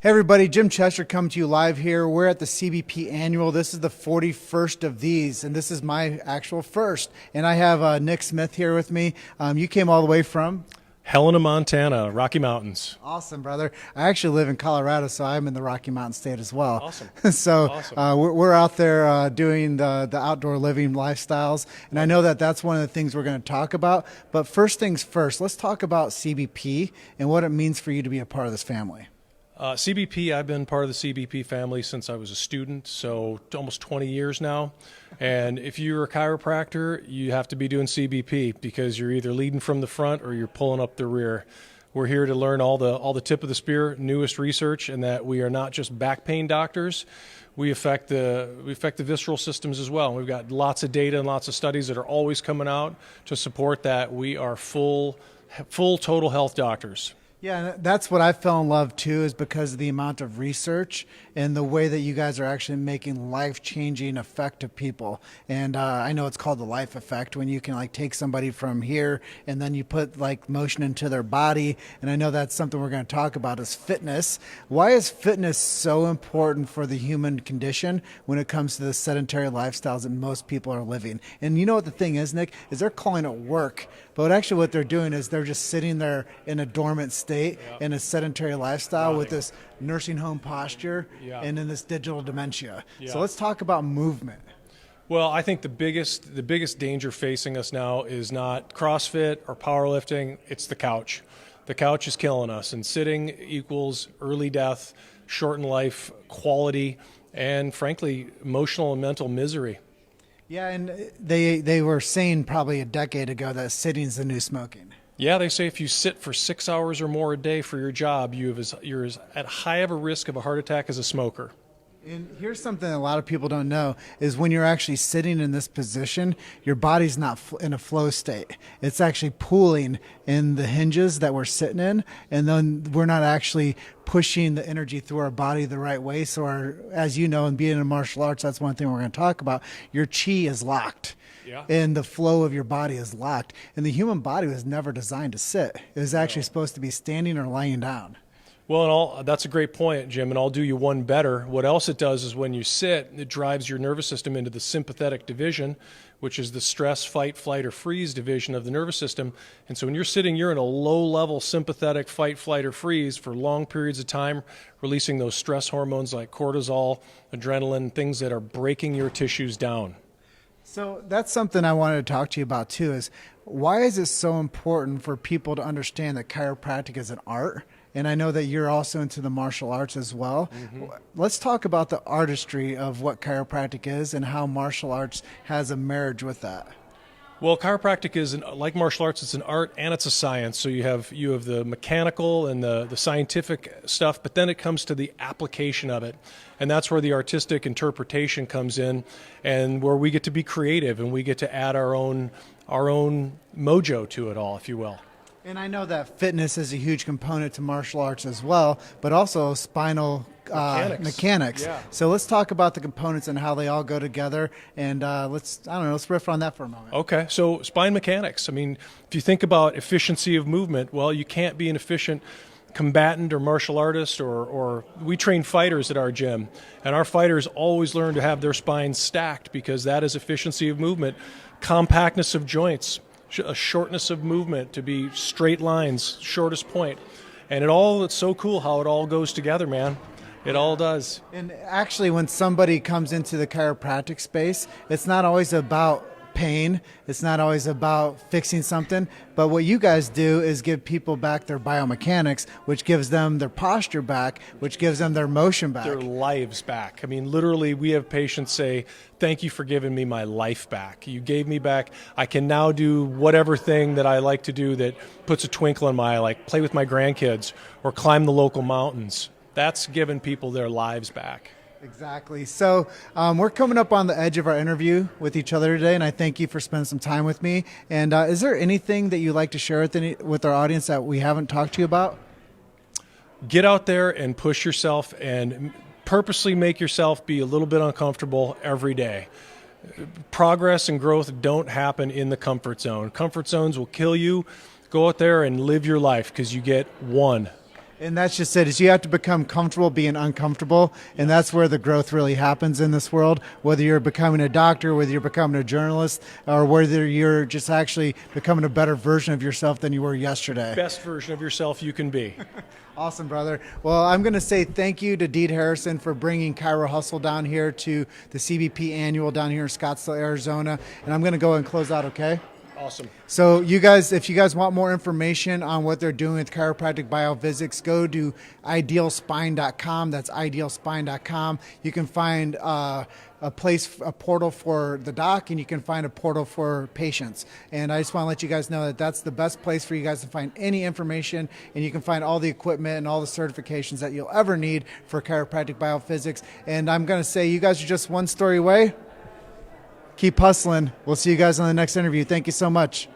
Hey everybody, Jim Chester coming to you live here. We're at the CBP Annual. This is the 41st of these, and this is my actual first. And I have Nick Smith here with me. You came all the way from? Helena, Montana, Rocky Mountains. Awesome, brother. I actually live in Colorado, so I'm in the Rocky Mountain State as well. Awesome. So Awesome. we're out there doing the outdoor living lifestyles, and I know that that's one of the things we're going to talk about. But first things first, let's talk about CBP and what it means for you to be a part of this family. CBP, I've been part of the CBP family since I was a student, so almost 20 years now. And if you're a chiropractor, you have to be doing CBP because you're either leading from the front or you're pulling up the rear. We're here to learn all the tip of the spear, newest research, and that we are not just back pain doctors. We affect the visceral systems as well. We've got lots of data and lots of studies that are always coming out to support that we are full total health doctors. Yeah, and that's what I fell in love too, is because of the amount of research and the way that you guys are actually making life-changing effect to people. And I know it's called the life effect, when you can like take somebody from here and then you put like motion into their body. And I know that's something we're going to talk about is fitness. Why is fitness so important for the human condition when it comes to the sedentary lifestyles that most people are living? And you know what the thing is, Nick, is they're calling it work, but actually what they're doing is they're just sitting there in a dormant state in a sedentary lifestyle with this nursing home posture and in this digital dementia. So let's talk about movement. Well, I think the biggest danger facing us now is not CrossFit or powerlifting, it's the couch. The couch is killing us, and sitting equals early death, shortened life quality, and frankly, emotional and mental misery. Yeah, and they were saying probably a decade ago that sitting's the new smoking. Yeah, they say if you sit for 6 hours or more a day for your job, you're as at high of a risk of a heart attack as a smoker. And here's something a lot of people don't know is when you're actually sitting in this position, your body's not in a flow state. It's actually pooling in the hinges that we're sitting in, and then we're not actually pushing the energy through our body the right way. So as you know, and being in martial arts, that's one thing we're going to talk about. Your chi is locked. Yeah. And the flow of your body is locked. And the human body was never designed to sit. It was actually supposed to be standing or lying down. Well, that's a great point, Jim, and I'll do you one better. What else it does is when you sit, it drives your nervous system into the sympathetic division, which is the stress, fight, flight, or freeze division of the nervous system. And so when you're sitting, you're in a low-level sympathetic fight, flight, or freeze for long periods of time, releasing those stress hormones like cortisol, adrenaline, things that are breaking your tissues down. So that's something I wanted to talk to you about too, is why is it so important for people to understand that chiropractic is an art? And I know that you're also into the martial arts as well. Mm-hmm. Let's talk about the artistry of what chiropractic is and how martial arts has a marriage with that. Well, chiropractic is, like martial arts, it's an art and it's a science. So you have the mechanical and the scientific stuff, but then it comes to the application of it. And that's where the artistic interpretation comes in, and where we get to be creative and we get to add our own mojo to it all, if you will. And I know that fitness is a huge component to martial arts as well, but also spinal mechanics. Yeah. So let's talk about the components and how they all go together. And let's riff on that for a moment. Okay, so spine mechanics. I mean, if you think about efficiency of movement, well, you can't be an efficient combatant or martial artist, or we train fighters at our gym, and our fighters always learn to have their spines stacked because that is efficiency of movement, compactness of joints, a shortness of movement to be straight lines, shortest point. And it's so cool how it all goes together, man. It all does. And actually, when somebody comes into the chiropractic space, it's not always about pain. It's not always about fixing something. But what you guys do is give people back their biomechanics, which gives them their posture back, which gives them their motion back. Their lives back. I mean, literally, we have patients say, thank you for giving me my life back. You gave me back. I can now do whatever thing that I like to do that puts a twinkle in my eye, like play with my grandkids or climb the local mountains. That's giving people their lives back. Exactly. So we're coming up on the edge of our interview with each other today, and I thank you for spending some time with me. And is there anything that you'd like to share with our audience that we haven't talked to you about? Get out there and push yourself and purposely make yourself be a little bit uncomfortable every day. Progress and growth don't happen in the comfort zone. Comfort zones will kill you. Go out there and live your life because you get one. And that's just it, is you have to become comfortable being uncomfortable. And that's where the growth really happens in this world, whether you're becoming a doctor, whether you're becoming a journalist, or whether you're just actually becoming a better version of yourself than you were yesterday. Best version of yourself you can be. Awesome, brother. Well, I'm going to say thank you to Deed Harrison for bringing Chiro Hustle down here to the CBP annual down here in Scottsdale, Arizona. And I'm going to go and close out, okay? Awesome. So you guys, if you guys want more information on what they're doing with chiropractic biophysics, go to idealspine.com. That's idealspine.com. You can find a portal for the doc, and you can find a portal for patients. And I just want to let you guys know that that's the best place for you guys to find any information, and you can find all the equipment and all the certifications that you'll ever need for chiropractic biophysics. And I'm going to say you guys are just one story away. Keep hustling. We'll see you guys on the next interview. Thank you so much.